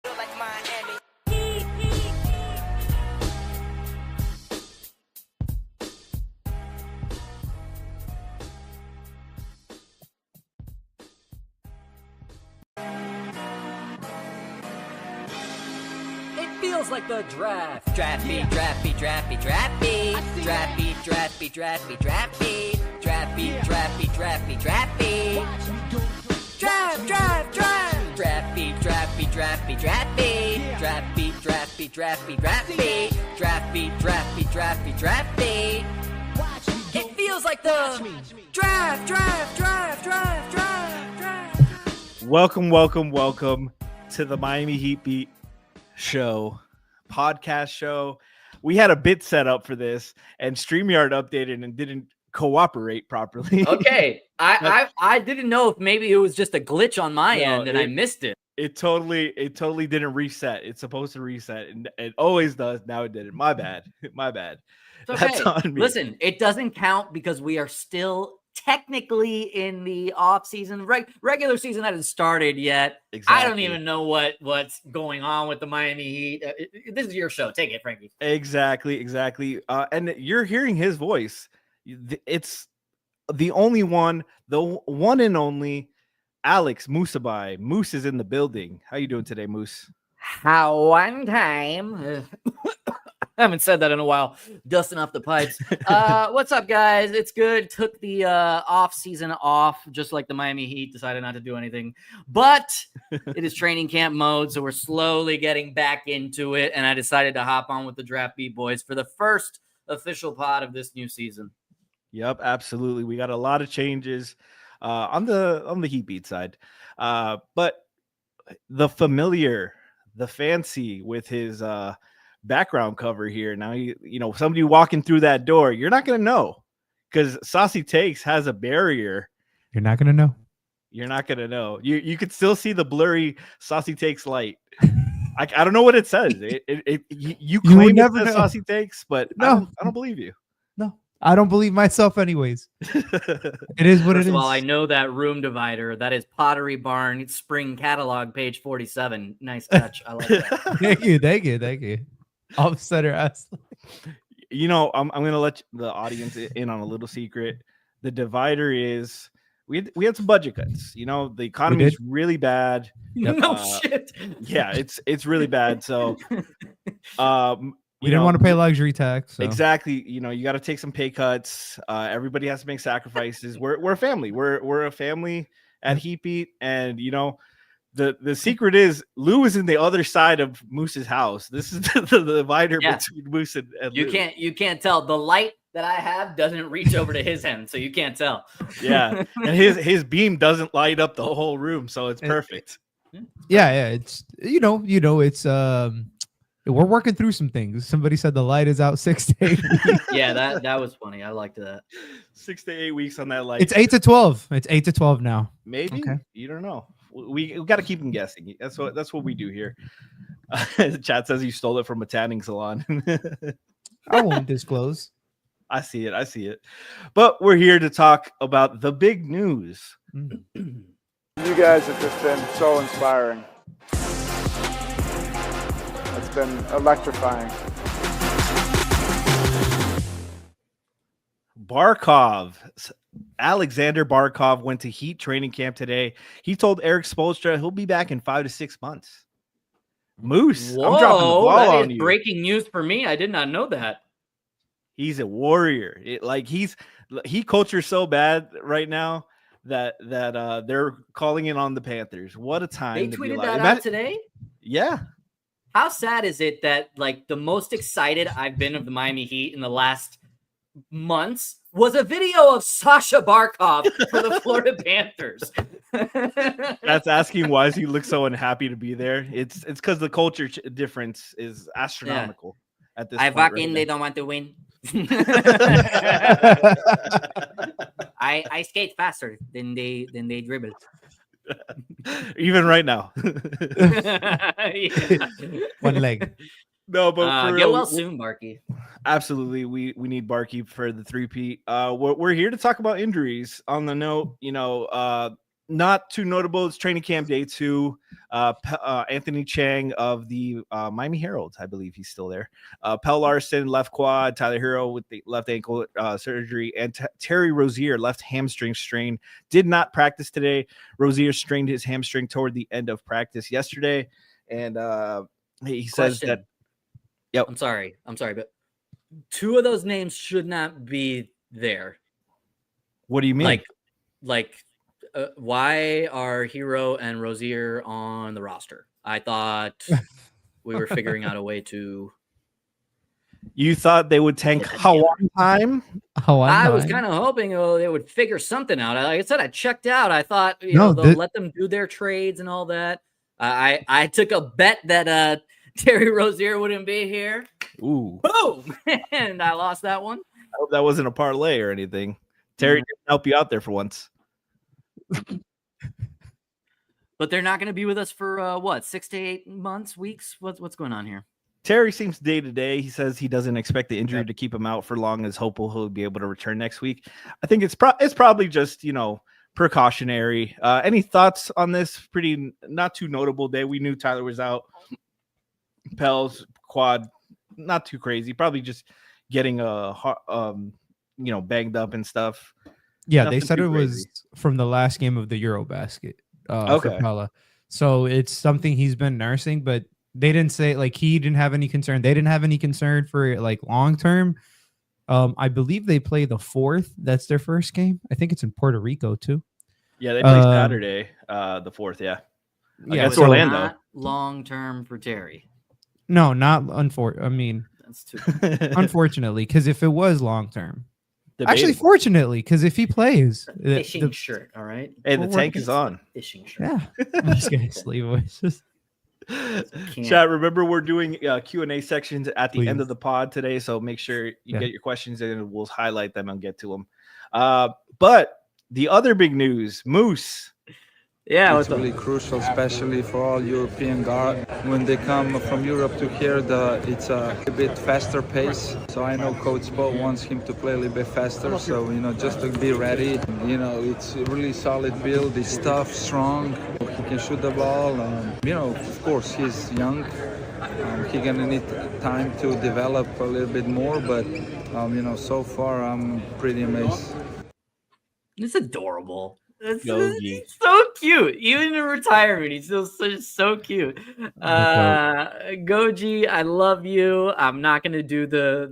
Feels like the draft. Draft beat, draft beat, draft beat, draft beat. Draft beat, draft beat, draft beat, draft beat. Draft beat, draft beat, draft beat, draft beat. Draft, draft, draft. Draft beat, draft beat, draft beat, draft beat. Draft beat, draft beat, draft beat, draft beat. Draft beat, draft beat, draft beat, draft beat. It feels like the draft, draft, draft, draft, draft, draft. Welcome to the Miami Heat Beat podcast show. We had a bit set up for this, and StreamYard updated and didn't cooperate properly. Okay, I didn't know if maybe it was just a glitch on my end and I missed it. It totally didn't reset. It's supposed to reset, and it always does. Now it didn't. My bad. It's okay. That's on me. Listen, it doesn't count because we are still technically in the off season. Regular season hasn't started yet. Exactly. I don't even know what's going on with the Miami Heat. This is your show. Take it, Franky. Exactly. And you're hearing his voice. It's the only one, the one and only Alex Musibay. Moose is in the building. How you doing today, Moose? How one time. I haven't said that in a while. Dusting off the pipes. What's up, guys? It's good. Took the off season off, just like the Miami Heat decided not to do anything. But it is training camp mode, so we're slowly getting back into it. And I decided to hop on with the Draft Beat Boys for the first official pod of this new season. Yep, absolutely. We got a lot of changes on the Heat Beat side, but the familiar, the fancy with his background cover here. Now, you know, somebody walking through that door, you're not going to know because Saucy Takes has a barrier. You're not going to know. You're not going to know. You could still see the blurry Saucy Takes light. I don't know what it says. You claim never it's know. Saucy Takes, but No. I don't believe you. No, I don't believe myself anyways. It is what First it is. of all, I know that room divider. That is Pottery Barn Spring Catalog, page 47. Nice touch. I like that. Thank you. Offsetter ass. You know, I'm going to let the audience in on a little secret. The divider is we had some budget cuts. You know, the economy is really bad. No shit. Yeah, it's really bad. So, We didn't want to pay luxury tax. So. Exactly. You know, you got to take some pay cuts. Everybody has to make sacrifices. We're a family. We're a family at Heat Beat, and you know, the secret is Lou is in the other side of Moose's house. This is the divider between Moose and you Lou. You can't tell. The light that I have doesn't reach over to his end, so you can't tell. Yeah, and his beam doesn't light up the whole room, so it's perfect. Yeah. It's you know, it's we're working through some things. Somebody said the light is out 6 to 8 weeks. Yeah, that was funny. I liked that. 6 to 8 weeks on that light. It's 8 to 12. It's 8 to 12 now. Maybe. Okay. You don't know. We got to keep them guessing. That's what we do here. The chat says you stole it from a tanning salon. I won't disclose. I see it. But we're here to talk about the big news. You guys have just been so inspiring. It's been electrifying. Alexander Barkov went to Heat training camp today. He told Eric Spoelstra he'll be back in 5 to 6 months. Moose, Whoa, I'm dropping the ball that on is you. breaking news for me. I did not know that. He's a warrior. He culture so bad right now that they're calling in on the Panthers. What a time! They to be tweeted alive. that out today. Yeah. How sad is it that like the most excited I've been of the Miami Heat in the last months was a video of Sasha Barkov for the Florida Panthers. That's asking why does he look so unhappy to be there? It's because the culture difference is astronomical at this point. They don't want to win. I skate faster than they dribble. Even right now. One leg. No, but get well soon, Barky. Absolutely, we need Barky for the 3-peat. We're here to talk about injuries. On the note, you know, not too notable. It's training camp day 2. Anthony Chang of the Miami Herald, I believe he's still there. Pell Larson, left quad. Tyler Hero with the left ankle surgery. And Terry Rozier, left hamstring strain. Did not practice today. Rozier strained his hamstring toward the end of practice yesterday. And he says that. Yep. I'm sorry, but 2 of those names should not be there. What do you mean? Why are Hero and Rozier on the roster? I thought we were figuring out a way to. You thought they would tank Hawaii time? I was kind of hoping they would figure something out. Like I said, I checked out. I thought they'll let them do their trades and all that. I took a bet that Terry Rozier wouldn't be here. Ooh. Boom! And I lost that one. I hope that wasn't a parlay or anything. Terry didn't help you out there for once. But they're not going to be with us for 6 to 8 months, weeks. What's going on here? Terry seems day to day. He says he doesn't expect the injury to keep him out for long, as hopeful he'll be able to return next week. I think it's probably just precautionary. Any thoughts on this? Pretty not too notable day. We knew Tyler was out. Pell's quad, not too crazy. Probably just getting banged up and stuff. Yeah, Nothing they said it crazy. Was from the last game of the Eurobasket. Okay. For Pella. So it's something he's been nursing, but they didn't say he didn't have any concern. They didn't have any concern for long term. I believe they play the 4th. That's their first game. I think it's in Puerto Rico too. Yeah, they play Saturday, the 4th. Yeah, against Orlando. Long term for Terry. No, not unfortunately. That's too. Unfortunately, because if it was long term. Debatable. Actually, fortunately, because if he plays, Fishing shirt, all right. Hey, the tank is on. Fishing shirt. Yeah, this guy's sleeve voices. Chat, remember we're doing Q&A sections at the end Please. of the pod today, so make sure you get your questions in and we'll highlight them and get to them. But the other big news, Moose. Yeah, it's really crucial, especially for all European guards. When they come from Europe to here, it's a bit faster pace. So I know Coach Spo wants him to play a little bit faster. So, just to be ready. It's a really solid build. He's tough, strong. He can shoot the ball. Of course, he's young. He's going to need time to develop a little bit more. But, so far, I'm pretty amazed. It's adorable. It's Gogi. so cute. Even in retirement, he's still so cute. Goji, I love you. I'm not gonna do the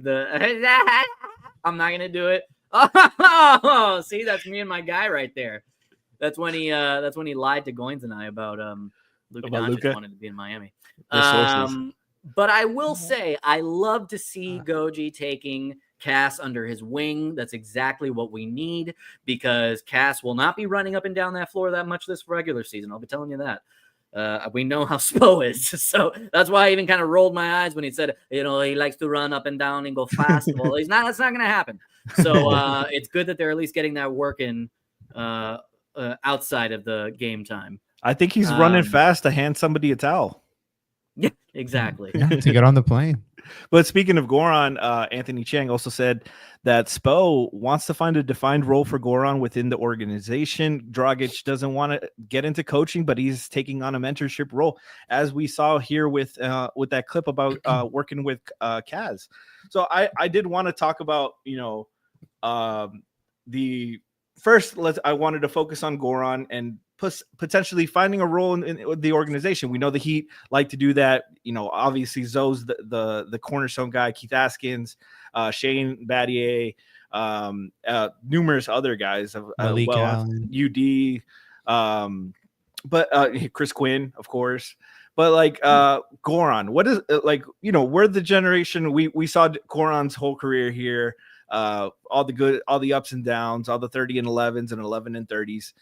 I'm not gonna do it. Oh, see, that's me and my guy right there. That's when he lied to Goins and I about Luka Doncic wanted to be in Miami. But I will say I love to see Goji taking Cass under his wing. That's exactly what we need, because Cass will not be running up and down that floor that much this regular season. I'll be telling you that. We know how Spo is. So that's why I even kind of rolled my eyes when he said, he likes to run up and down and go fast. Well, that's not going to happen. So it's good that they're at least getting that work in outside of the game time. I think he's running fast to hand somebody a towel. Yeah, exactly. Yeah, to get on the plane. But speaking of Goran, Anthony Chang also said that Spo wants to find a defined role for Goran within the organization. Dragic doesn't want to get into coaching, but he's taking on a mentorship role, as we saw here with that clip about working with Kaz. So I did want to talk about the first. I wanted to focus on Goran and potentially finding a role in the organization. We know the Heat like to do that. Obviously Zoe's the cornerstone guy, Keith Askins, Shane Battier, numerous other guys of UD, but Chris Quinn, of course. But Goran, what is we're the generation we saw Goran's whole career here. All the ups and downs, all the 30 and 11s and 11 and 30s.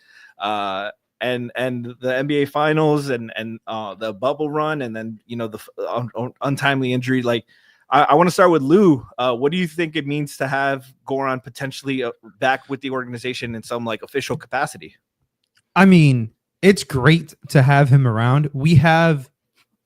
And the NBA finals and the bubble run, and then the untimely injury. I want to start with Lou. What do you think it means to have Goran potentially back with the organization in some official capacity? I mean, it's great to have him around. We have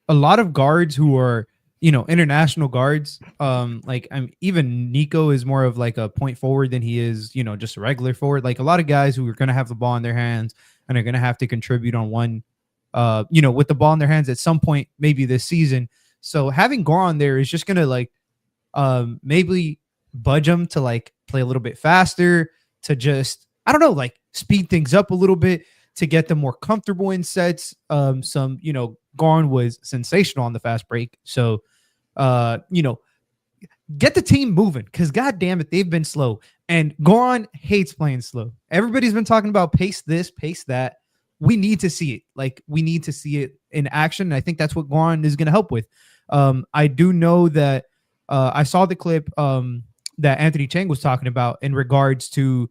a lot of guards who are international guards. Even Niko is more of a point forward than he is just a regular forward. A lot of guys who are going to have the ball in their hands. and are going to have to contribute on one, with the ball in their hands at some point, maybe this season. So having Goran there is just going to like maybe budge them to like play a little bit faster, to just, I don't know, like speed things up a little bit, to get them more comfortable in sets. Goran was sensational on the fast break. So, get the team moving, because God damn it, they've been slow. And Goran hates playing slow. Everybody's been talking about pace this, pace that. We need to see it. Like, we need to see it in action. And I think that's what Goran is going to help with. I do know that I saw the clip that Anthony Chang was talking about in regards to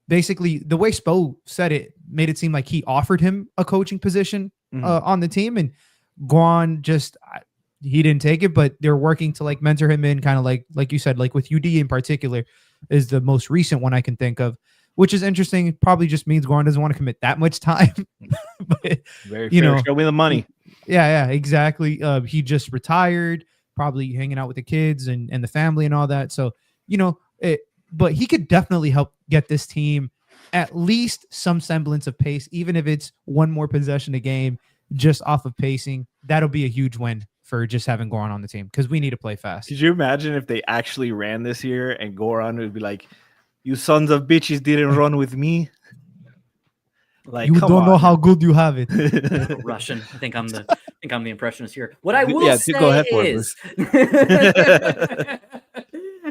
basically the way Spo said it made it seem like he offered him a coaching position on the team, and Goran just he didn't take it, but they're working to like mentor him in, kind of like you said, like with UD in particular is the most recent one I can think of, which is interesting. It probably just means Goran doesn't want to commit that much time. But, very fair. Show me the money. Yeah, exactly. He just retired, probably hanging out with the kids and the family and all that. So, but he could definitely help get this team at least some semblance of pace, even if it's one more possession a game just off of pacing. That'll be a huge win for just having Goran on the team, because we need to play fast. Could you imagine if they actually ran this year and Goran would be like, "You sons of bitches didn't run with me"? Like, you don't know how good you have it. Russian. I think I'm the impressionist here. What I will say go ahead is,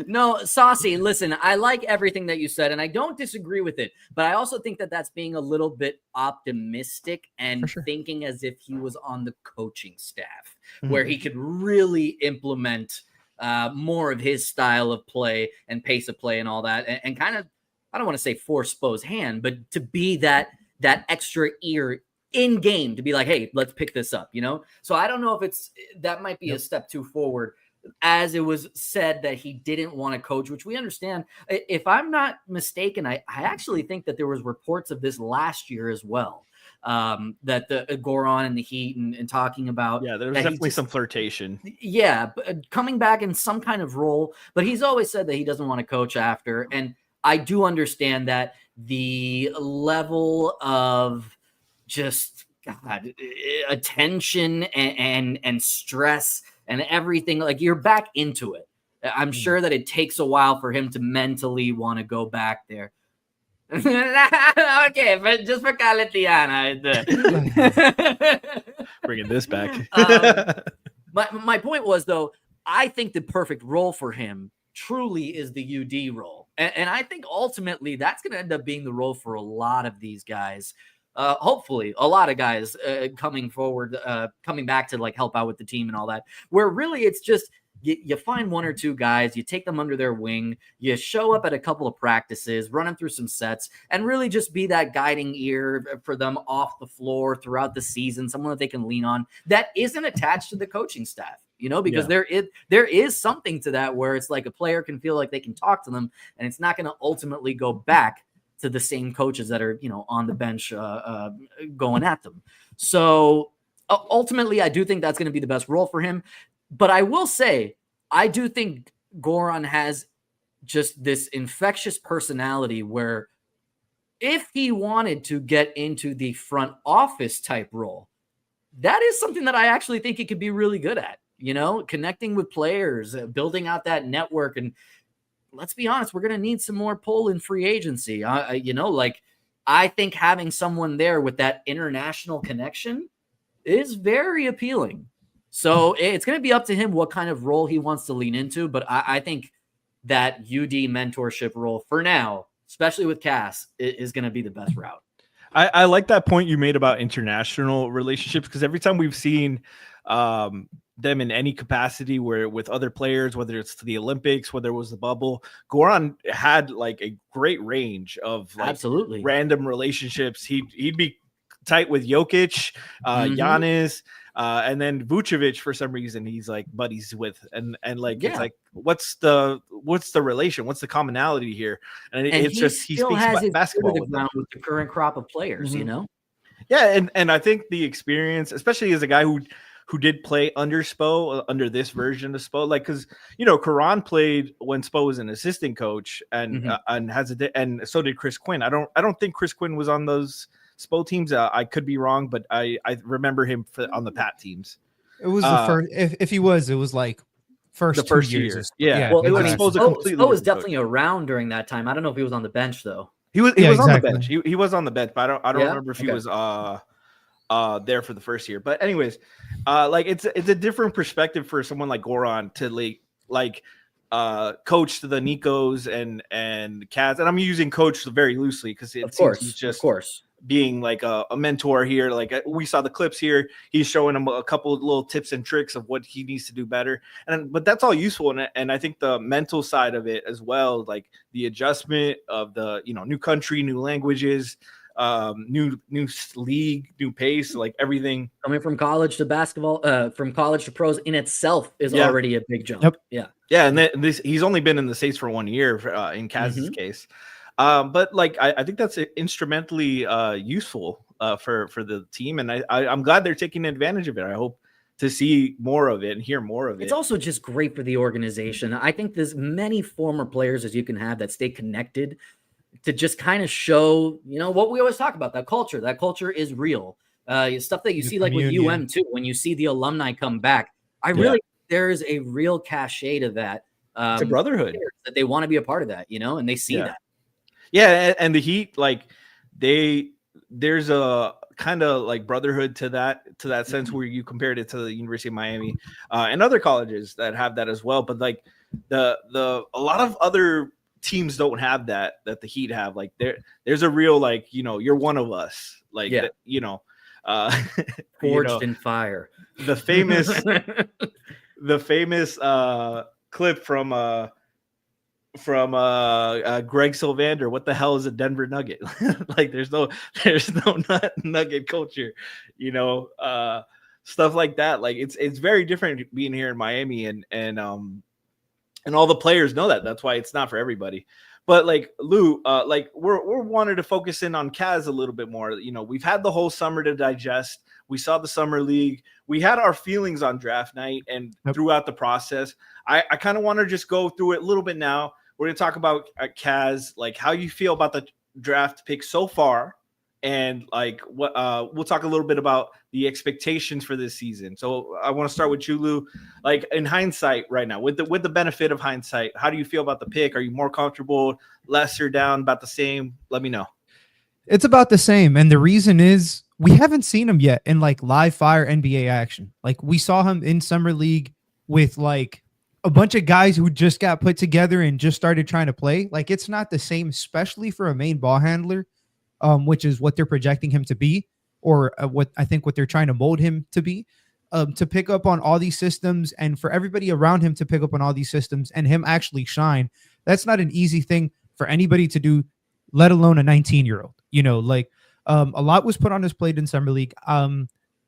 no, Saucy, listen, I like everything that you said, and I don't disagree with it, but I also think that that's being a little bit optimistic and thinking as if he was on the coaching staff, where he could really implement more of his style of play and pace of play and all that, and kind of, I don't want to say force Spo's hand, but to be that extra ear in game, to be like, hey, let's pick this up, So I don't know if that might be a step too forward, as it was said that he didn't want to coach, which we understand. If I'm not mistaken, I actually think that there was reports of this last year as well, that the Goran and the Heat and talking about. Yeah, there was definitely some flirtation. Yeah, coming back in some kind of role, but he's always said that he doesn't want to coach after. And I do understand that the level of just attention and stress and everything, like, you're back into it. I'm sure that it takes a while for him to mentally want to go back there. Okay, but just for Caletiana. Bringing this back. My point was, though, I think the perfect role for him truly is the UD role. And I think ultimately that's going to end up being the role for a lot of these guys. Hopefully a lot of guys coming forward, coming back to like help out with the team and all that, where really it's just you find one or two guys, you take them under their wing, you show up at a couple of practices, run them through some sets, and really just be that guiding ear for them off the floor throughout the season, someone that they can lean on that isn't attached to the coaching staff, because there is something to that where it's like a player can feel like they can talk to them, and it's not going to ultimately go back to the same coaches that are, on the bench going at them. So ultimately, I do think that's going to be the best role for him. But I will say, I do think Goran has just this infectious personality where if he wanted to get into the front office type role, that is something that I actually think he could be really good at, connecting with players, building out that network. And let's be honest, we're going to need some more pull in free agency. I think having someone there with that international connection is very appealing. So it's going to be up to him what kind of role he wants to lean into. But I think that UD mentorship role for now, especially with Cass, is going to be the best route. I like that point you made about international relationships, because every time we've seen them in any capacity where with other players, whether it's to the Olympics, whether it was the bubble, Goran had like a great range of absolutely random relationships. He'd be tight with Jokic, Giannis, and then Vucevic for some reason he's like buddies with, and it's like what's the relation? What's the commonality here? And it's just he speaks about basketball with the current crop of players, Yeah, and I think the experience, especially as a guy who did play under Spo, under this version of Spo, like because Karan played when Spo was an assistant coach, and and so did Chris Quinn. I don't think Chris Quinn was on those Spo teams. I could be wrong, but I remember him on the Pat teams. It was the first. If he was, it was like the first year. Yeah. Well, exactly. Spo was definitely around during that time. I don't know if he was on the bench though. He was on the bench. He was on the bench, but I don't remember if he was there for the first year. But anyways, like it's a different perspective for someone like Goran to coach the Nikos and Kaz. And I'm using coach very loosely because it seems he's just being like a mentor here. Like we saw the clips here. He's showing him a couple of little tips and tricks of what he needs to do better. But that's all useful. And I think the mental side of it as well, like the adjustment of the, new country, new languages, new league, new pace, like everything coming from college to basketball, from college to pros in itself is already a big jump. Yep. Yeah. And he's only been in the States for 1 year in Kaz's case. But like, I think that's instrumentally useful for the team. And I'm glad they're taking advantage of it. I hope to see more of it and hear more of it. It's also just great for the organization. I think there's many former players as you can have that stay connected to just kind of show, what we always talk about, that culture. That culture is real. Stuff that you see like with UM too, when you see the alumni come back. There is a real cachet to that. It's a brotherhood. That they want to be a part of that, and they see that. Yeah, and the Heat, like there's a kind of like brotherhood to that sense where you compared it to the University of Miami and other colleges that have that as well. But like a lot of other teams don't have that the Heat have. Like there's a real like you're one of us. Like forged in fire. The famous clip from Greg Sylvander. What the hell is a Denver Nugget? Like there's no Nugget culture, stuff like that. Like it's very different being here in Miami, and all the players know that. That's why it's not for everybody. But like Lou, like we're wanted to focus in on Kaz a little bit more. We've had the whole summer to digest. We saw the summer league. We had our feelings on draft night and throughout the process. I kind of want to just go through it a little bit now. We're going to talk about Kaz, like how you feel about the draft pick so far. And like what we'll talk a little bit about the expectations for this season. So I want to start with you, Lou. Like in hindsight right now, with the benefit of hindsight, how do you feel about the pick? Are you more comfortable, lesser, down, about the same? Let me know. It's about the same. And the reason is we haven't seen him yet in like live fire NBA action. Like we saw him in summer league with like a bunch of guys who just got put together and just started trying to play. Like it's not the same, especially for a main ball handler, which is what they're projecting him to be, or what they're trying to mold him to be, to pick up on all these systems and for everybody around him to pick up on all these systems and him actually shine. That's not an easy thing for anybody to do, let alone a 19-year-old. A lot was put on his plate in summer league.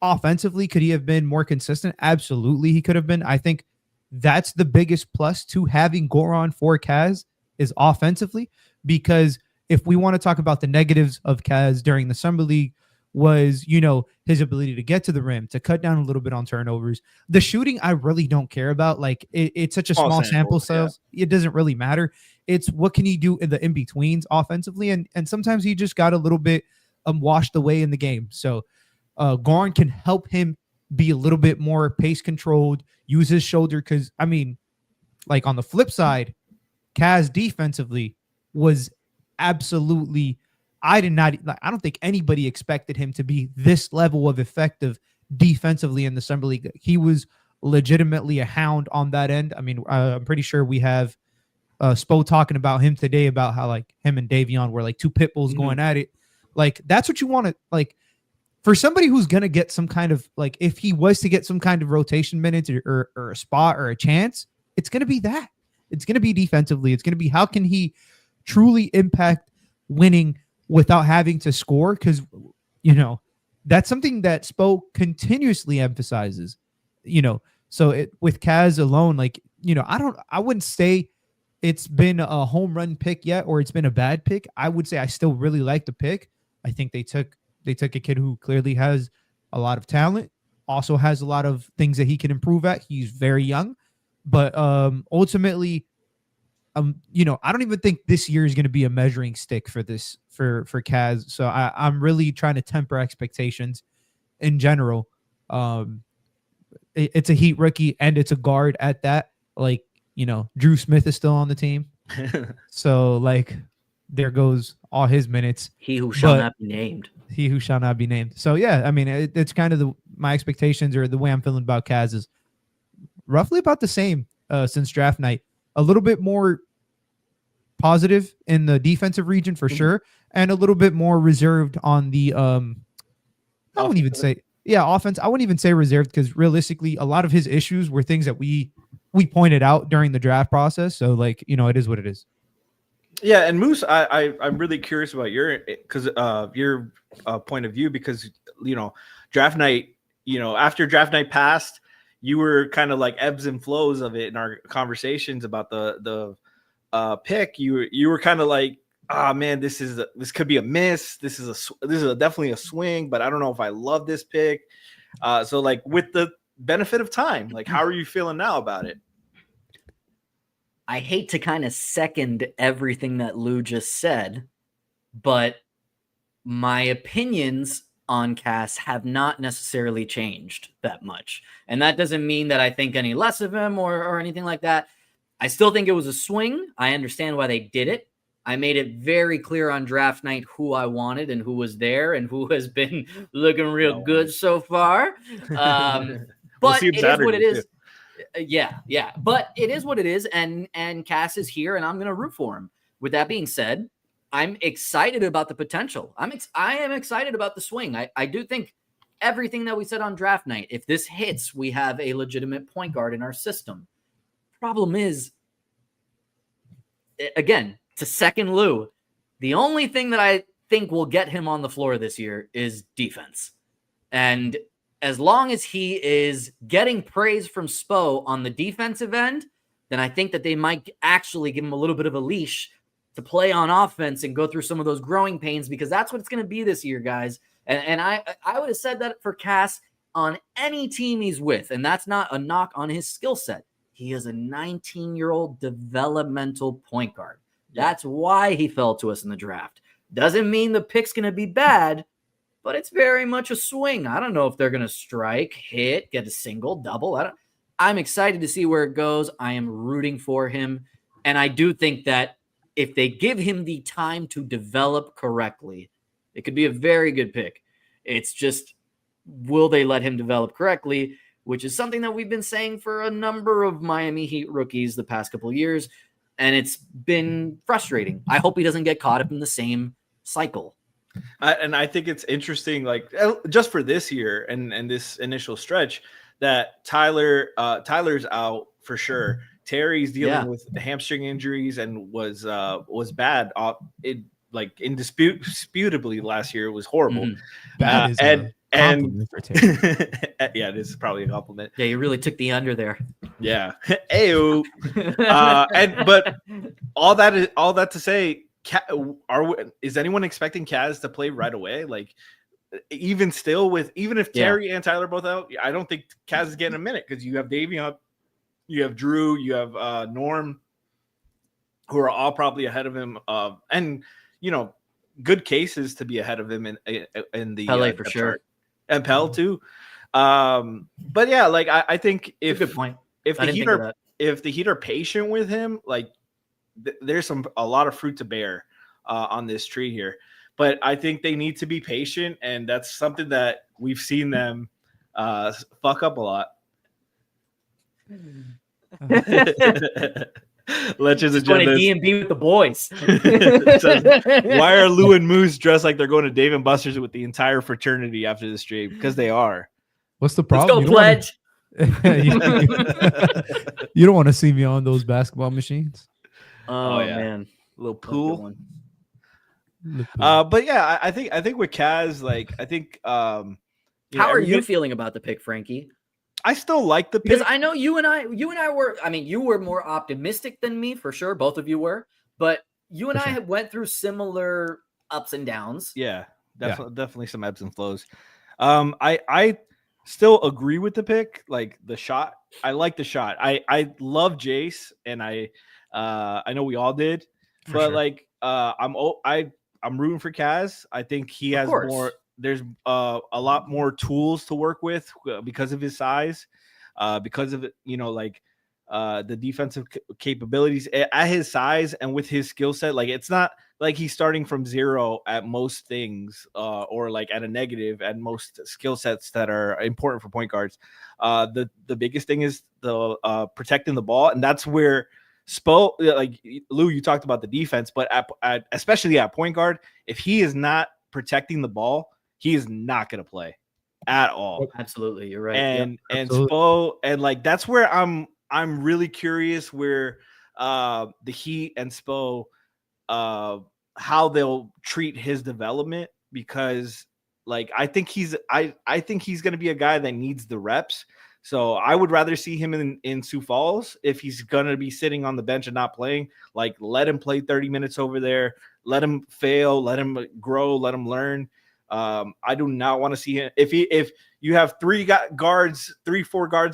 Offensively, could he have been more consistent? Absolutely, he could have been. I think that's the biggest plus to having Goran for Kaz is offensively, because if we want to talk about the negatives of Kaz during the summer league was, his ability to get to the rim, to cut down a little bit on turnovers. The shooting, I really don't care about. Like it's such a small sample size. Yeah. It doesn't really matter. It's what can he do in the in-betweens offensively. And sometimes he just got a little bit washed away in the game. So Goran can help him be a little bit more pace controlled, use his shoulder. Cause I mean, like on the flip side, Kaz defensively was absolutely, I don't think anybody expected him to be this level of effective defensively in the summer league. He was legitimately a hound on that end. I mean, I'm pretty sure we have Spo talking about him today, about how like him and Davion were like two pit bulls going at it. Like that's what you want to, like, for somebody who's going to get some kind of, like, if he was to get some kind of rotation minutes or a spot or a chance, it's going to be that. It's going to be defensively. It's going to be how can he truly impact winning without having to score? Because, that's something that Spo continuously emphasizes, so with Kaz alone, like, I wouldn't say it's been a home run pick yet, or it's been a bad pick. I would say I still really like the pick. I think they took a kid who clearly has a lot of talent. also has a lot of things that he can improve at. He's very young, but ultimately, you know, I don't even think this year is going to be a measuring stick for this for Kaz. So I'm really trying to temper expectations in general. It's a Heat rookie and it's a guard at that. Like, you know, Drew Smith is still on the team, so like there goes all his minutes. He who shall not be named. He who shall not be named. So yeah, I mean, it's kind of my expectations or the way I'm feeling about Kaz is roughly about the same since draft night. A little bit more positive in the defensive region for sure, and a little bit more reserved on the I wouldn't even say offense. I wouldn't even say reserved because realistically, a lot of his issues were things that we pointed out during the draft process. So like, you know, it is what it is. Yeah, and Moose, I'm really curious about your point of view because, you know, draft night, you know, after draft night passed, you were kind of like ebbs and flows of it in our conversations about the pick. You were kind of like, ah, man, this could be a miss. This is definitely a swing, but I don't know if I love this pick. So like with the benefit of time, like how are you feeling now about it? I hate to kind of second everything that Lou just said, but my opinions on Cass have not necessarily changed that much. And that doesn't mean that I think any less of him or anything like that. I still think it was a swing. I understand why they did it. I made it very clear on draft night who I wanted and who was there and who has been looking real good so far. But it is what it is. Yeah. But it is what it is. And Cass is here and I'm going to root for him. With that being said, I'm excited about the potential. I am excited about the swing. I do think everything that we said on draft night, if this hits, we have a legitimate point guard in our system. Problem is, again, to second Lou, the only thing that I think will get him on the floor this year is defense. And as long as he is getting praise from Spo on the defensive end, then I think that they might actually give him a little bit of a leash to play on offense and go through some of those growing pains, because that's what it's going to be this year, guys. And I would have said that for Cass on any team he's with, and that's not a knock on his skill set. He is a 19-year-old developmental point guard. That's why he fell to us in the draft. Doesn't mean the pick's going to be bad, but it's very much a swing. I don't know if they're going to strike, hit, get a single, double. I'm excited to see where it goes. I am rooting for him. And I do think that if they give him the time to develop correctly, it could be a very good pick. It's just, will they let him develop correctly? Which is something that we've been saying for a number of Miami Heat rookies the past couple of years. And it's been frustrating. I hope he doesn't get caught up in the same cycle. And I think it's interesting, like just for this year and this initial stretch, that Tyler's out for sure. Terry's dealing with hamstring injuries and was bad. Indisputably last year it was horrible. Bad is compliment for Terry. Yeah, this is probably a compliment. Yeah, you really took the under there. Yeah. Ayo. But all that to say, is anyone expecting Kaz to play right away? Like, even if Terry and Tyler both out, I don't think Kaz is getting a minute, because you have Davion, you have Drew, you have Norm, who are all probably ahead of him, and you know, good cases to be ahead of him in the LA for sure, and Pell too. But yeah, like I think if good point. If the Heat are patient with him, like there's a lot of fruit to bear on this tree here. But I think they need to be patient, and that's something that we've seen them fuck up a lot. Legends of going to D&B with the boys. Says, why are Lou and Moose dressed like they're going to Dave and Buster's with the entire fraternity after the stream? Because they are. What's the problem? Let's go, Pledge. You don't want to see me on those basketball machines. Oh yeah, man, little pool. But yeah, I think with Kaz, like I think. How are you feeling about the pick, Frankie? I still like the pick, because I know you and I were. I mean, you were more optimistic than me for sure. Both of you were, but you and I went through similar ups and downs. Yeah, definitely some ebbs and flows. I still agree with the pick. Like the shot, I like the shot. I love Jace, and I know we all did, but sure. like I'm rooting for Kaz. I think he has more. There's a lot more tools to work with because of his size, because of like the defensive capabilities at his size and with his skill set. Like it's not like he's starting from zero at most things, or like at a negative at most skill sets that are important for point guards. The biggest thing is the protecting the ball, and that's where Spo, like Lou, you talked about the defense, but at especially at point guard, if he is not protecting the ball, he is not going to play at all. Absolutely, you're right. And Spo, and like that's where I'm really curious where the Heat and Spo, how they'll treat his development, because like I think he's going to be a guy that needs the reps. So I would rather see him in Sioux Falls. If he's going to be sitting on the bench and not playing, like let him play 30 minutes over there, let him fail, let him grow, let him learn. I do not want to see him. If you have 4 guards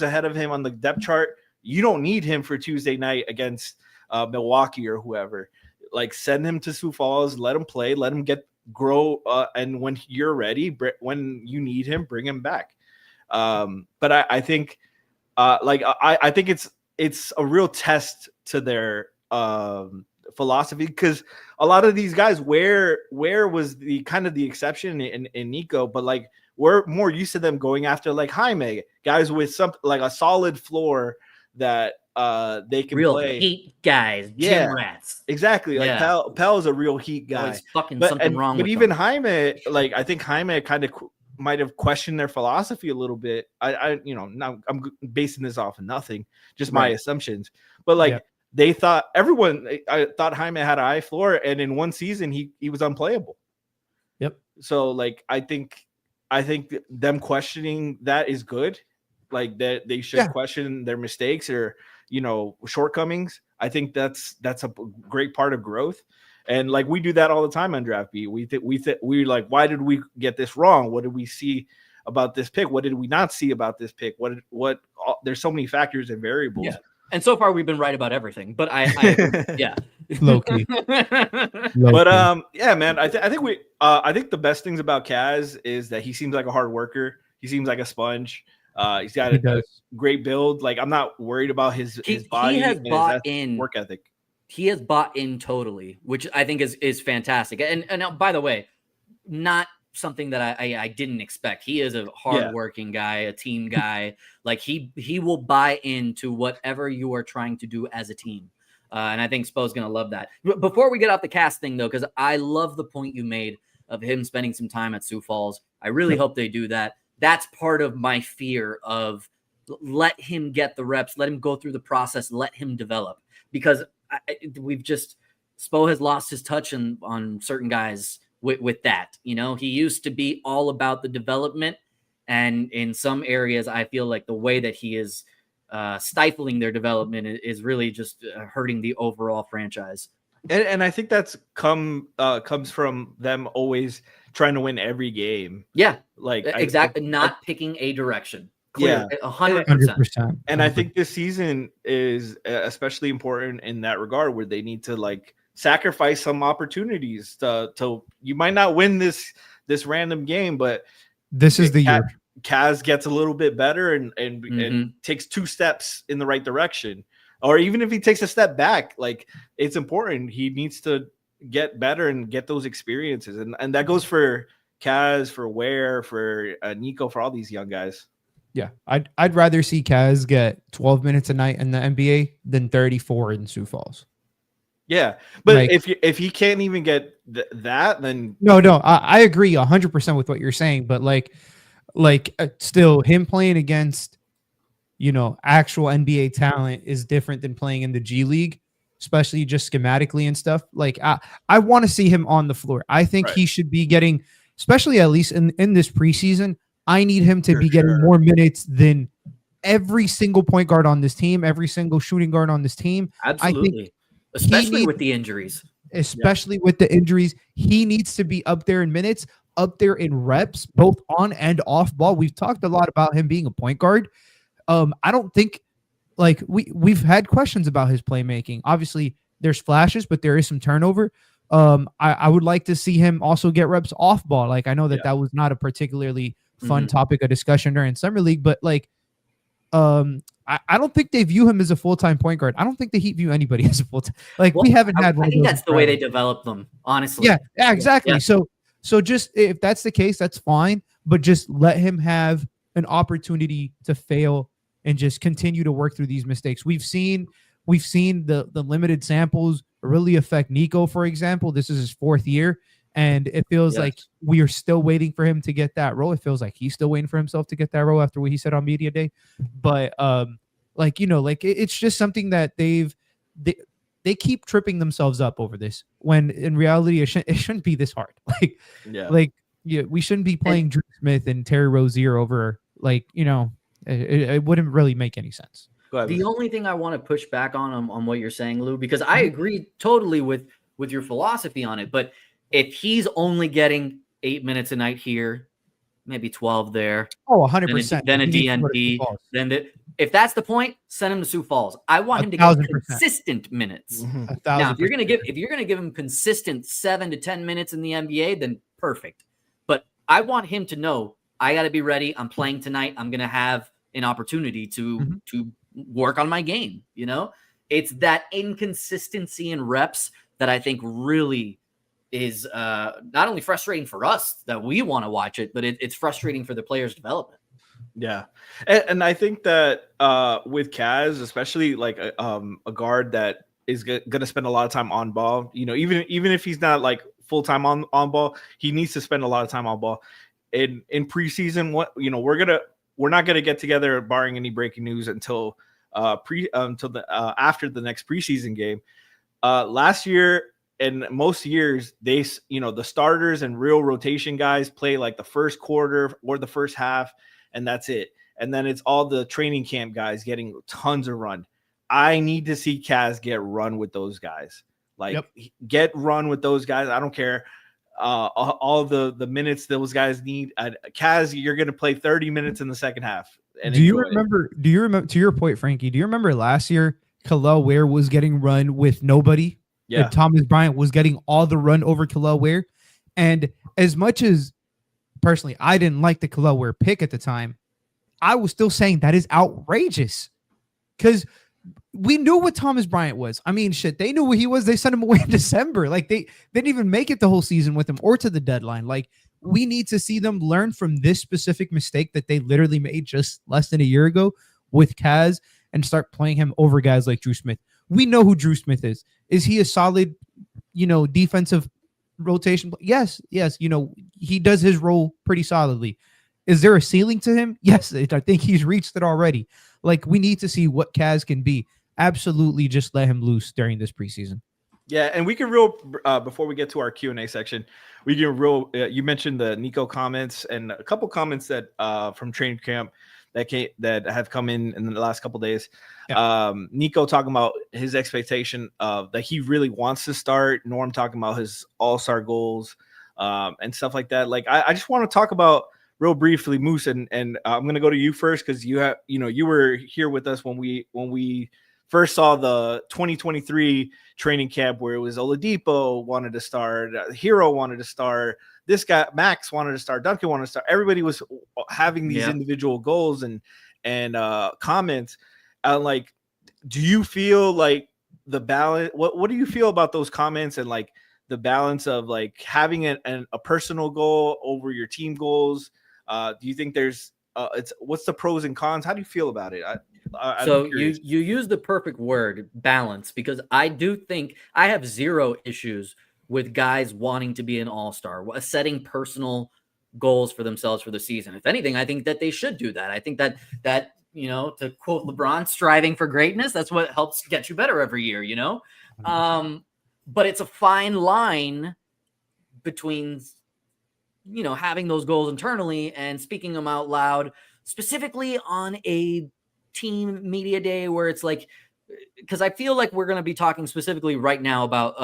ahead of him on the depth chart, you don't need him for Tuesday night against Milwaukee or whoever. Like send him to Sioux Falls, let him play, let him grow. And when you're ready, when you need him, bring him back. But I think I think it's a real test to their philosophy, because a lot of these guys, where was the kind of the exception in Niko, but like we're more used to them going after like Jaime, guys with something like a solid floor that they can real play. Heat guys, gym rats. Exactly. Like Pell is a real Heat guy. There's fucking something wrong with even them. Jaime, like I think Jaime kind of might have questioned their philosophy a little bit. I'm basing this off of nothing, just my assumptions. But like they thought I thought Jaime had a high floor, and in one season he was unplayable. Yep. So like I think them questioning that is good. Like that they should question their mistakes or shortcomings. I think that's a great part of growth. And like we do that all the time on Draft Beat. We like, why did we get this wrong? What did we see about this pick? What did we not see about this pick? What there's so many factors and variables. Yeah. And so far we've been right about everything. But I yeah. Low-key. But yeah, man, I think the best things about Kaz is that he seems like a hard worker. He seems like a sponge. He's got a great build. Like I'm not worried about his body. He has bought in work ethic. He has bought in totally, which I think is fantastic. And by the way, not something that I didn't expect. He is a hardworking guy, a team guy. Like he will buy into whatever you are trying to do as a team. And I think Spo's going to love that. Before we get off the cast thing, though, because I love the point you made of him spending some time at Sioux Falls. I really hope they do that. That's part of my fear of let him get the reps, let him go through the process, let him develop. Because Spo has lost his touch on certain guys with that. He used to be all about the development. And in some areas, I feel like the way that he is stifling their development is really just hurting the overall franchise. And I think that's comes from them always trying to win every game. Yeah, like exactly. Not picking a direction. Clear, 100%. And I think this season is especially important in that regard, where they need to like sacrifice some opportunities to you might not win this random game, but this is the year Kaz gets a little bit better and takes 2 steps in the right direction. Or even if he takes a step back, like it's important. He needs to get better and get those experiences. And that goes for Kaz, for Ware, for Niko, for all these young guys. Yeah, I'd rather see Kaz get 12 minutes a night in the NBA than 34 in Sioux Falls. Yeah, but like, if he can't even get that, then no, I agree 100% with what you're saying. But like still, him playing against actual NBA talent is different than playing in the G League, especially just schematically and stuff. Like I want to see him on the floor. I think he should be getting, especially at least in this preseason. I need him to be getting more minutes than every single point guard on this team, every single shooting guard on this team. Absolutely. Especially with the injuries. Especially with the injuries. He needs to be up there in minutes. up there in reps, both on and off ball. We've talked a lot about him being a point guard. I don't think like we've had questions about his playmaking. Obviously, there's flashes, but there is some turnover. I would like to see him also get reps off ball. Like I know that that was not a particularly fun topic of discussion during Summer League, but like I don't think they view him as a full-time point guard. I don't think the Heat view anybody as a full-time. Like we haven't had one. I think that's the way they develop them, honestly. Yeah, exactly. Yeah. So just if that's the case, that's fine. But just let him have an opportunity to fail and just continue to work through these mistakes. We've seen the limited samples really affect Niko, for example. This is his 4th year. And it feels like we are still waiting for him to get that role. It feels like he's still waiting for himself to get that role after what he said on media day. But it's just something that they keep tripping themselves up over this when in reality it shouldn't be this hard. We shouldn't be playing Drew Smith and Terry Rozier over it wouldn't really make any sense. The only thing I want to push back on what you're saying, Lou, because I agree totally with your philosophy on it, but if he's only getting 8 minutes a night here, maybe 12 there. 100%. Then a DNP. If that's the point, send him to Sioux Falls. I want him to get consistent minutes. Now, if you're going to give him consistent 7 to 10 minutes in the NBA, then perfect. But I want him to know I got to be ready. I'm playing tonight. I'm going to have an opportunity to work on my game. It's that inconsistency in reps that I think really is not only frustrating for us that we want to watch it, but it's frustrating for the players' development. Yeah. And I think that with Kaz, especially like a guard that is going to spend a lot of time on ball, even if he's not like full-time on ball, he needs to spend a lot of time on ball. In preseason, we're not going to get together barring any breaking news until after the next preseason game. Last year, and most years, the starters and real rotation guys play like the first quarter or the first half, and that's it. And then it's all the training camp guys getting tons of run. I need to see Kaz get run with those guys. Get run with those guys. I don't care. All the minutes those guys need. Kaz, you're going to play 30 minutes in the second half. Do you remember, to your point, Frankie, do you remember last year, Kel'el Ware was getting run with nobody? Yeah, Thomas Bryant was getting all the run over Kel'el Ware. And as much as personally I didn't like the Kel'el Ware pick at the time, I was still saying that is outrageous because we knew what Thomas Bryant was. I mean, shit, they knew what he was. They sent him away in December. Like they didn't even make it the whole season with him or to the deadline. Like we need to see them learn from this specific mistake that they literally made just less than a year ago with Kaz and start playing him over guys like Drew Smith. We know who Drew Smith is. Is he a solid, defensive rotation? Yes. He does his role pretty solidly. Is there a ceiling to him? Yes, I think he's reached it already. Like, we need to see what Kaz can be. Absolutely just let him loose during this preseason. Yeah, and we can before we get to our Q&A section, we can you mentioned the Niko comments and a couple comments that from training camp that have come in the last couple days. Yeah. Niko talking about his expectation of that he really wants to start. Norm talking about his all-star goals and stuff like that. Like I just want to talk about real briefly, Moose, and I'm going to go to you first because you were here with us when we first saw the 2023 training camp where it was Oladipo wanted to start, Hero wanted to start, this guy Max wanted to start, Duncan wanted to start. Everybody was having these individual goals and comments. Like, do you feel like the balance? What do you feel about those comments and like the balance of like having a personal goal over your team goals? Do you think there's what's the pros and cons? How do you feel about it? So you use the perfect word, balance, because I do think I have zero issues with guys wanting to be an all-star, setting personal goals for themselves for the season. If anything, I think that they should do that. I think that to quote LeBron, striving for greatness, that's what helps get you better every year, but it's a fine line between having those goals internally and speaking them out loud, specifically on a team media day where it's like, because I feel like we're going to be talking specifically right now about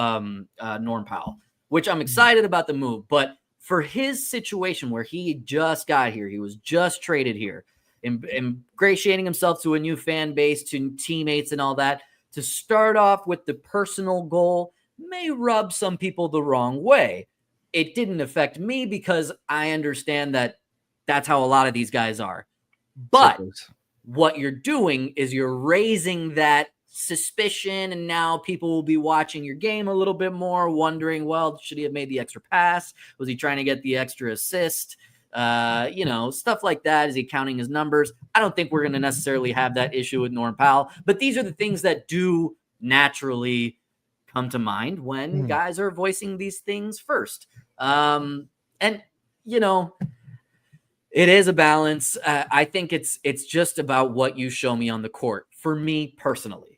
Norm Powell, which I'm excited about the move. But for his situation where he just got here, he was just traded here, ingratiating himself to a new fan base, to teammates and all that, to start off with the personal goal may rub some people the wrong way. It didn't affect me because I understand that that's how a lot of these guys are. But what you're doing is you're raising that suspicion, and now people will be watching your game a little bit more, wondering, well, should he have made the extra pass? Was he trying to get the extra assist? Stuff like that. Is he counting his numbers? I don't think we're going to necessarily have that issue with Norm Powell, but these are the things that do naturally come to mind when guys are voicing these things first. It is a balance. I think it's just about what you show me on the court. For me personally,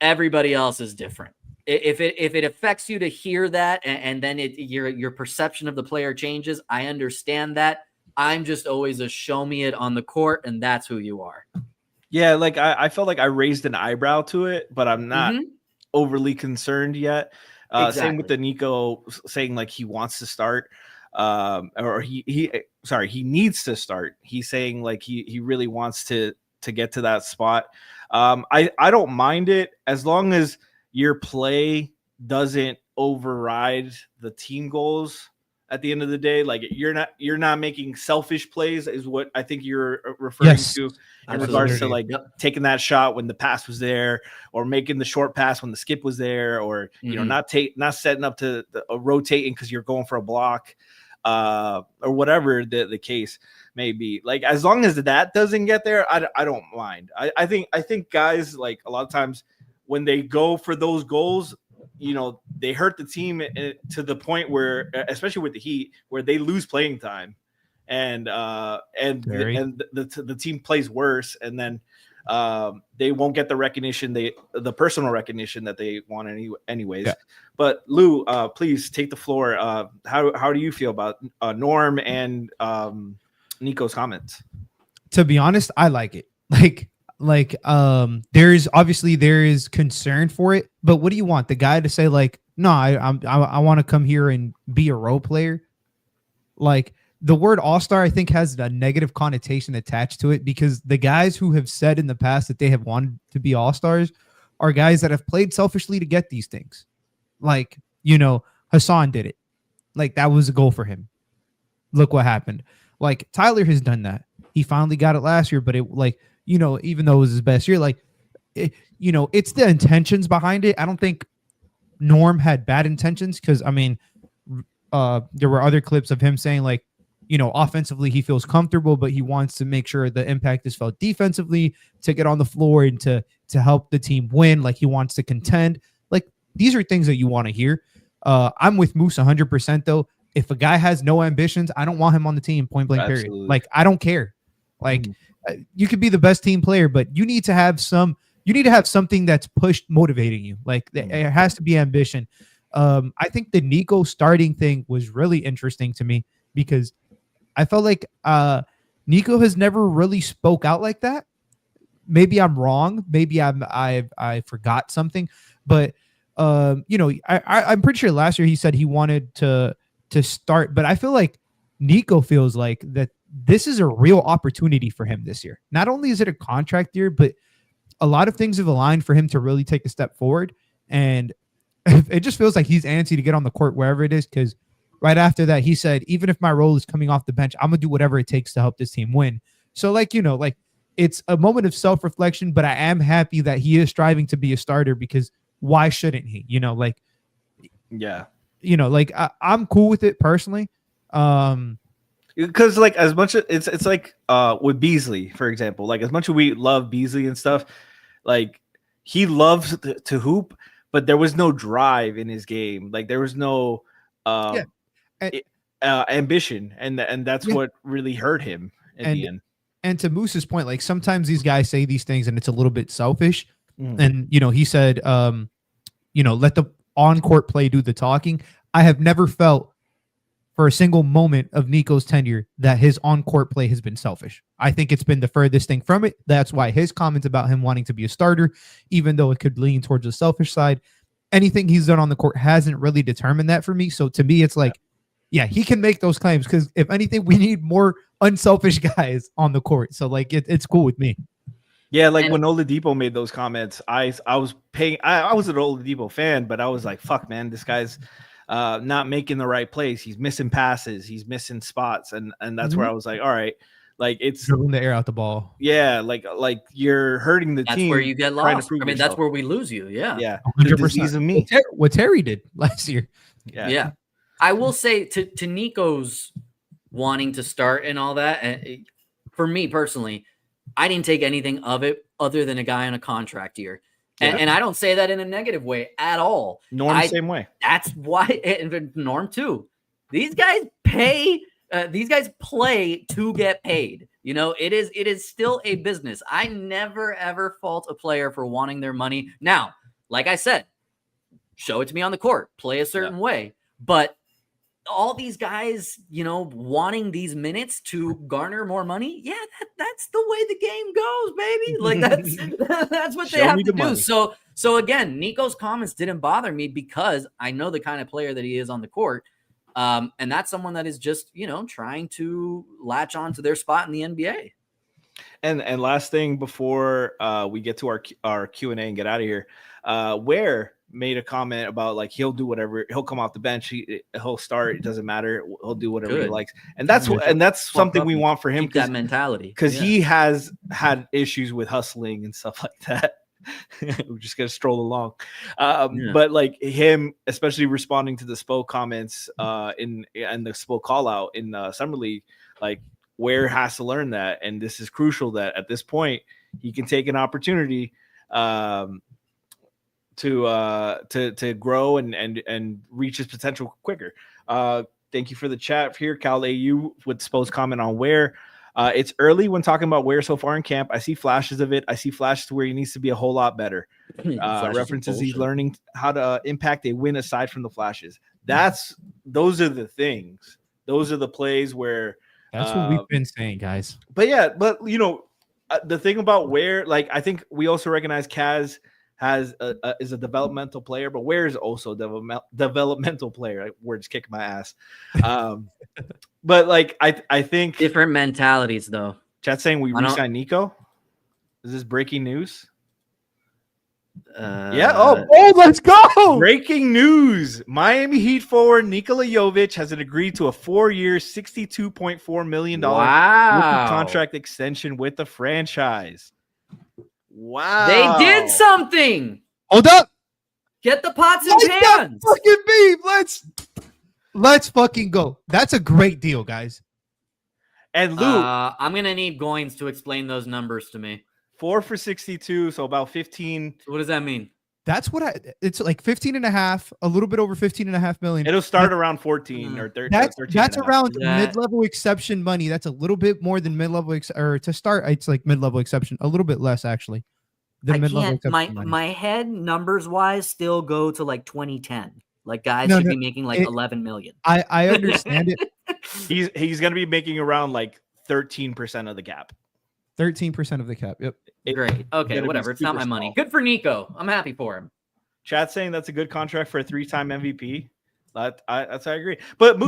everybody else is different. If it affects you to hear that, and then your perception of the player changes, I understand that. I'm just always a show me it on the court, and that's who you are. Yeah, like I felt like I raised an eyebrow to it, but I'm not overly concerned yet. Exactly. Same with the Niko saying like he wants to start, or he needs to start. He's saying like he really wants to get to that spot. I don't mind it as long as your play doesn't override the team goals at the end of the day. Like you're not making selfish plays is what I think you're referring to in regards to like taking that shot when the pass was there, or making the short pass when the skip was there, or not setting up to rotating because you're going for a block, or whatever the case may be. Like as long as that doesn't get there, I don't mind. I think guys, like a lot of times when they go for those goals, they hurt the team to the point where, especially with the Heat, where they lose playing time, and the team plays worse, and then they won't get the recognition, the personal recognition that they want anyways. Yeah. But Lou, please take the floor. How do you feel about Norm and Niko's comments? To be honest, I like it. There is concern for it, but what do you want the guy to say? Like, no, I want to come here and be a role player. Like the word all-star, I think has a negative connotation attached to it, because the guys who have said in the past that they have wanted to be all-stars are guys that have played selfishly to get these things. Like, Hassan did it. Like that was a goal for him. Look what happened. Like Tyler has done that. He finally got it last year, but even though it was his best year, it's the intentions behind it. I don't think Norm had bad intentions, because there were other clips of him saying offensively he feels comfortable, but he wants to make sure the impact is felt defensively to get on the floor and to help the team win. Like he wants to contend. Like these are things that you want to hear. I'm with Moose 100% though. If a guy has no ambitions, I don't want him on the team, point blank. Absolutely. Period. Like I don't care. Like you could be the best team player, but you need to have something that's pushed motivating you. Like there has to be ambition. I think the Niko starting thing was really interesting to me, because I felt like Niko has never really spoke out like that. Maybe I'm wrong. Maybe I forgot something, but I'm pretty sure last year he said he wanted to start, but I feel like Niko feels like that this is a real opportunity for him this year. Not only is it a contract year, but a lot of things have aligned for him to really take a step forward. And it just feels like he's antsy to get on the court wherever it is, because right after that, he said, even if my role is coming off the bench, I'm going to do whatever it takes to help this team win. So it's a moment of self-reflection, but I am happy that he is striving to be a starter, because why shouldn't he? I'm cool with it personally. Because as much as it's with Beasley, for example, as much as we love Beasley and stuff, he loves to hoop, but there was no drive in his game. There was no ambition, and that's what really hurt him at the end. And to Moose's point, sometimes these guys say these things and it's a little bit selfish. And he said, let the on-court play do the talking. I have never felt for a single moment of Niko's tenure that his on-court play has been selfish. I think it's been the furthest thing from it. That's why his comments about him wanting to be a starter, even though it could lean towards the selfish side, anything he's done on the court hasn't really determined that for me. So to me, it's yeah, he can make those claims because if anything, we need more unselfish guys on the court. So like it's cool with me. Yeah, like when Oladipo made those comments, I was I was an Oladipo fan, but I was like, fuck, man, this guy's not making the right plays. He's missing passes, he's missing spots, and that's where I was like, all right, like it's dribbling the air out the ball. Yeah, like you're hurting the That's team. where you get lost. I mean, yourself. that's where we lose you. Yeah. Yeah, 100%. the disease of me. What Terry did last year. Yeah. I will say to Niko's wanting to start and all that, and for me personally, I didn't take anything of it other than a guy on a contract year. And I don't say that in a negative way at all. Norm, same way. That's why, and Norm too. These guys pay. These guys play to get paid. You know, it is still a business. I never ever fault a player for wanting their money. Now, like I said, show it to me on the court, play a certain way. But all these guys, you know, wanting these minutes to garner more money, yeah, that's the way the game goes, baby. Like that's what they have to do. So again, Niko's comments didn't bother me because I know the kind of player that he is on the court. And that's someone that is just, you know, trying to latch on to their spot in the NBA. And last thing before we get to our Q&A and get out of here, Ware made a comment about like he'll do whatever, he'll come off the bench, he'll start, it doesn't matter, he'll do whatever he likes, and that's something we want for him. Keep that mentality, because he has had issues with hustling and stuff like that. We're just gonna stroll along, but like him, especially responding to the Spo comments in the Spo call out in Summer League, like Ware has to learn that, and this is crucial that at this point he can take an opportunity to grow and reach his potential quicker. Thank you for the chat here, Cal AU with Spo's comment on Ware. It's early when talking about Ware so far in camp. I see flashes of it. I see flashes where he needs to be a whole lot better. References he's learning how to impact a win aside from the flashes. Those are the things. Those are the plays where that's what we've been saying, guys. But you know, the thing about Ware, like I think we also recognize Kaz is a developmental player, but Ware is also a developmental player. We're just kicking my ass. But like I think different mentalities though. Chat saying we re-signed Niko. Is this breaking news? Let's go. Breaking news. Miami Heat forward Nikola Jovic has agreed to a 4-year, $62.4 million contract extension with the franchise. Wow. They did something. Hold up. Get the pots and pans. Fucking beef. Let's fucking go. That's a great deal, guys. And Luke, I'm going to need Goins to explain those numbers to me. 4 for 62, so about 15. So what does that mean? That's it's like 15 and a half, a little bit over 15 and a half million. It'll start around 14 or 13. That's around mid-level exception money. That's a little bit more than mid-level or to start. It's like mid-level exception, a little bit less actually. My head numbers wise still go to like 2010. Like guys should be making like 11 million. I understand it. He's going to be making around like 13% of the cap. 13% of the cap. Yep. Great. Okay, whatever. It's not my money. Good for Niko. I'm happy for him. Chat saying that's a good contract for a 3-time MVP. I agree. But I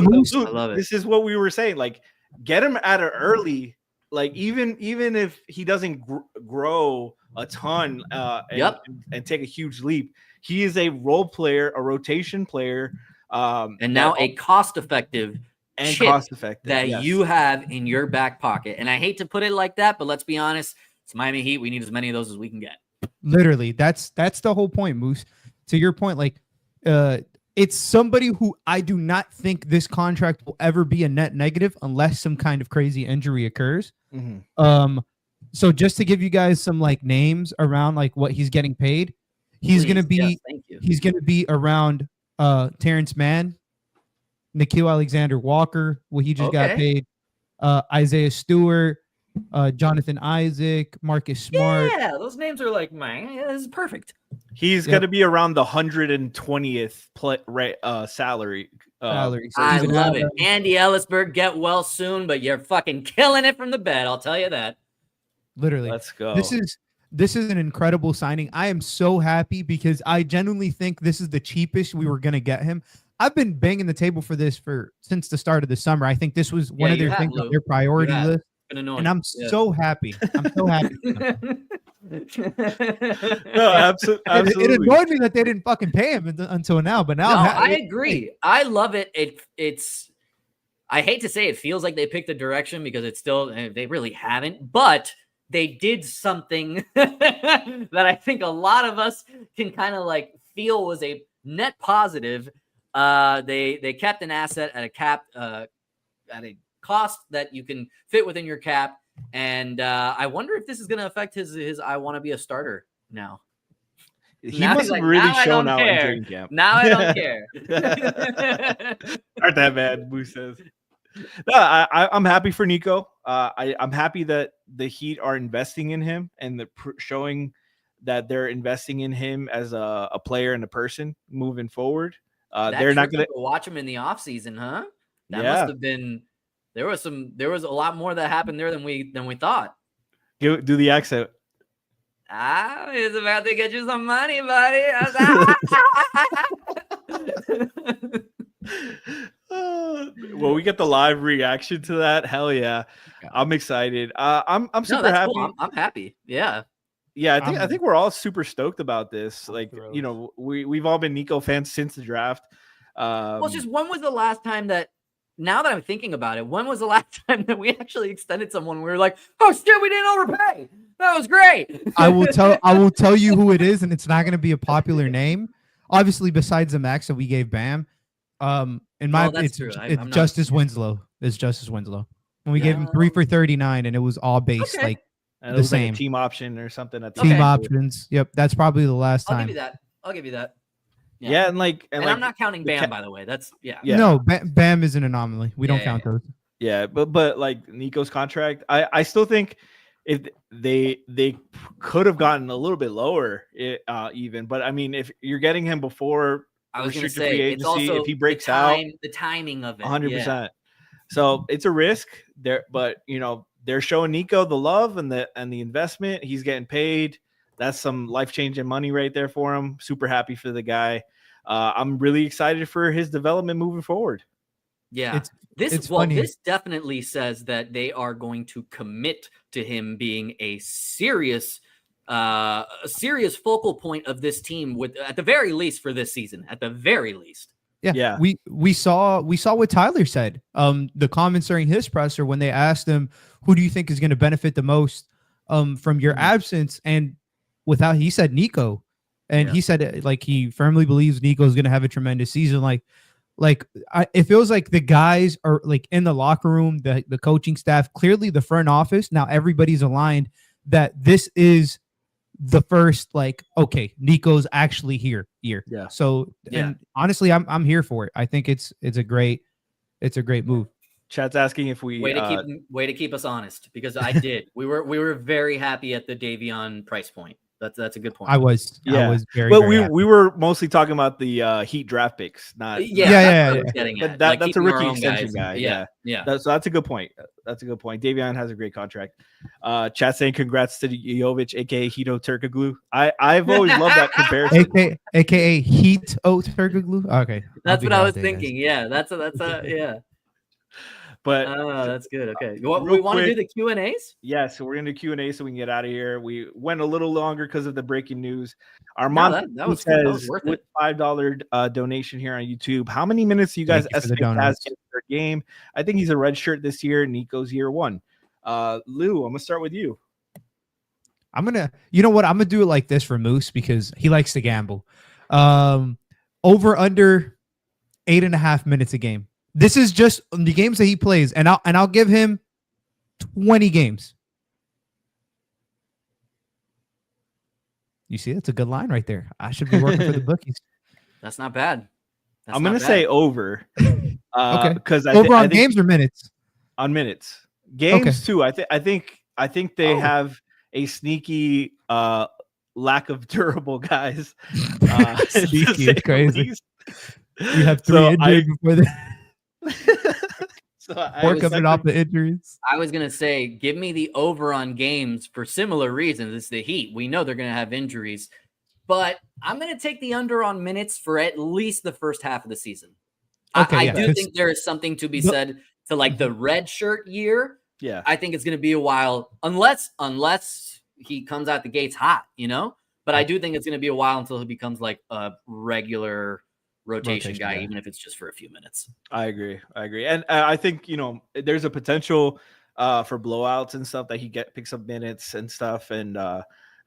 love it. This is what we were saying. Like, get him at an early. Like, even if he doesn't grow a ton and take a huge leap, he is a role player, a rotation player, and now a cost-effective. And cost-effective that you have in your back pocket. And I hate to put it like that, but let's be honest, it's Miami Heat. We need as many of those as we can get. Literally, that's the whole point, Moose. To your point, like it's somebody who I do not think this contract will ever be a net negative unless some kind of crazy injury occurs. Mm-hmm. So just to give you guys some like names around like what he's getting paid, he's gonna be around Terrence Mann, Nickeil Alexander-Walker, what he just got paid, Isaiah Stewart, Jonathan Isaac, Marcus Smart. Yeah, those names are like, man, this is perfect. He's going to be around the 120th salary. So I love it. Andy Ellisberg, get well soon, but you're fucking killing it from the bed. I'll tell you that. Literally. Let's go. This is an incredible signing. I am so happy because I genuinely think this is the cheapest we were going to get him. I've been banging the table for this since the start of the summer. I think this was one of their things on their priority list, and I'm so happy. I'm so happy. No, absolutely. It annoyed me that they didn't fucking pay him until now, but now I agree. I love it. It's. I hate to say it feels like they picked a direction because it's still they really haven't, but they did something that I think a lot of us can kind of like feel was a net positive. They kept an asset at a cap at a cost that you can fit within your cap, and I wonder if this is going to affect his I want to be a starter now. He must have really shown out in training camp. Now I don't care. Aren't that bad? Boo says. No, I'm happy for Niko. I'm happy that the Heat are investing in him and showing that they're investing in him as a player and a person moving forward. They're not going to watch him in the offseason, huh? That must have been. There was a lot more that happened there than we thought. Do the accent. He's about to get you some money, buddy. Well, we get the live reaction to that. Hell yeah, I'm excited. I'm super happy. Cool. I'm happy. Yeah. I think we're all super stoked about this. Like, you know, we've all been Niko fans since the draft. Well, it's just when was the last time that? Now that I'm thinking about it, when was the last time that we actually extended someone? We were like, "Oh shit, we didn't overpay. That was great." I will tell you who it is, and it's not going to be a popular name. Obviously, besides the max that we gave Bam, it's Justice Winslow. It's Justice Winslow. And we gave him 3 for 39, and it was all based like the same like team option or something. At the team options. Yep, that's probably the last time. I'll give you that. Yeah, and I'm not counting Bam, by the way. That's No, Bam is an anomaly. We don't count those. Yeah, but like Niko's contract, I still think if they could have gotten a little bit lower, even. But I mean, if you're getting him before I was going to free say, agency, it's also if he breaks the timing of it, 100%. So it's a risk there, but you know they're showing Niko the love and the investment. He's getting paid. That's some life-changing money right there for him. Super happy for the guy. I'm really excited for his development moving forward. Yeah. This definitely says that they are going to commit to him being a serious focal point of this team at the very least for this season, at the very least. Yeah. We saw what Tyler said. The comments during his presser when they asked him, who do you think is going to benefit the most from your absence? And he said Niko, and he said like he firmly believes Niko is going to have a tremendous season. It feels like the guys are like in the locker room, the coaching staff, clearly the front office. Now everybody's aligned that this is the first okay, Niko's actually here. Yeah. So and honestly, I'm here for it. I think it's a great move. Chat's asking if we way to keep us honest, because I did. we were very happy at the Davion price point. That's a good point. I was very. But we were mostly talking about the Heat draft picks, not that's a rookie extension guy. Yeah. That's a good point. Davion has a great contract. Chat saying congrats to Jovic, aka Hito Turkoglu. I've always loved that comparison. AKA Heat Turkoglu. Okay, that's what I was thinking. Yeah, that's yeah. But that's good. Okay, we want to do the Q&As. Yeah, so we're gonna do Q&A so we can get out of here. We went a little longer because of the breaking news. Armand says with $5 donation here on YouTube, how many minutes do you guys estimate has per game? I think he's a red shirt this year. Niko's year 1. Lou, I'm gonna start with you. You know what? I'm gonna do it like this for Moose because he likes to gamble. Over under 8.5 minutes a game. This is just the games that he plays, and I'll give him 20 games. You see, that's a good line right there. I should be working for the bookies. That's not bad. I'm going to say over. Okay. Because over on games or minutes? On minutes. Games too. I think they have a sneaky lack of durable guys. Sneaky is crazy. You have 3 injuries before that. Coming off the injuries. I was gonna say, give me the over on games for similar reasons. It's the Heat. We know they're gonna have injuries, but I'm gonna take the under on minutes for at least the first half of the season. I do think there is something to be said to like the red shirt year. Yeah. I think it's going to be a while unless he comes out the gates hot, you know? But I do think it's going to be a while until he becomes like a regular rotation guy, even if it's just for a few minutes. I agree. And I think, there's a potential for blowouts and stuff that he picks up minutes and stuff. And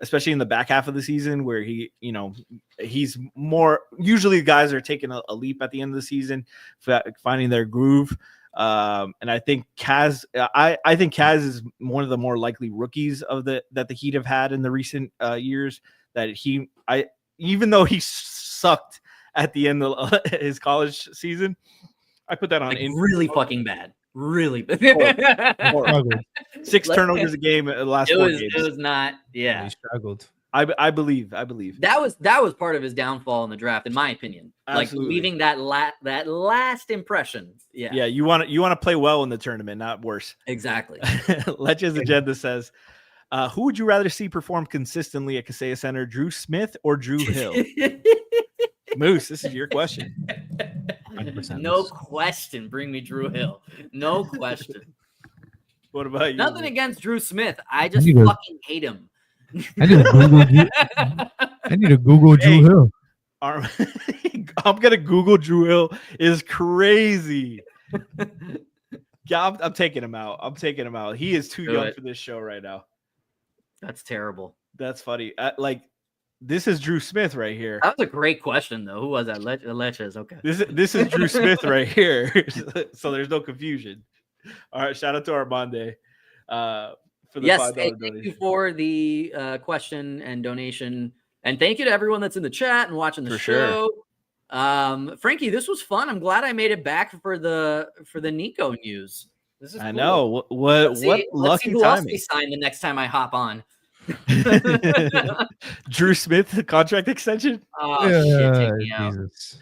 especially in the back half of the season where he's more, usually guys are taking a leap at the end of the season, finding their groove. And I think Kaz, I think Kaz is one of the more likely rookies that the Heat have had in the recent years. That even though he sucked at the end of his college season, I put that on really fucking bad. Really bad. Horrible. 6 turnovers a game in the last 4 games. It was not. Yeah, he struggled. I believe that was part of his downfall in the draft, in my opinion. Absolutely. Like leaving that last impression. Yeah. You want to play well in the tournament, not worse. Exactly. Leches Agenda says, who would you rather see perform consistently at Kaseya Center, Drew Smith or Drew Hill? Moose, this is your question. 100%. No question. Bring me Drew Hill. No question. What about you? Nothing against Drew Smith. I just fucking hate him. I need to Google Drew Hill. I'm gonna Google Drew Hill is crazy. Yeah, I'm taking him out. He is too young for this show right now. That's terrible. That's funny. This is Drew Smith right here. That was a great question, though. Who was that? Leches. Okay. This is Drew Smith right here. So there's no confusion. All right. Shout out to Armande. For the $5 thank you for the question and donation, and thank you to everyone that's in the chat and watching the show. Sure. Franky, this was fun. I'm glad I made it back for the Niko news. This is I cool. know what lucky see who else timing. we sign the next time I hop on. Drew Smith contract extension. Oh shit! Take me out. Jesus.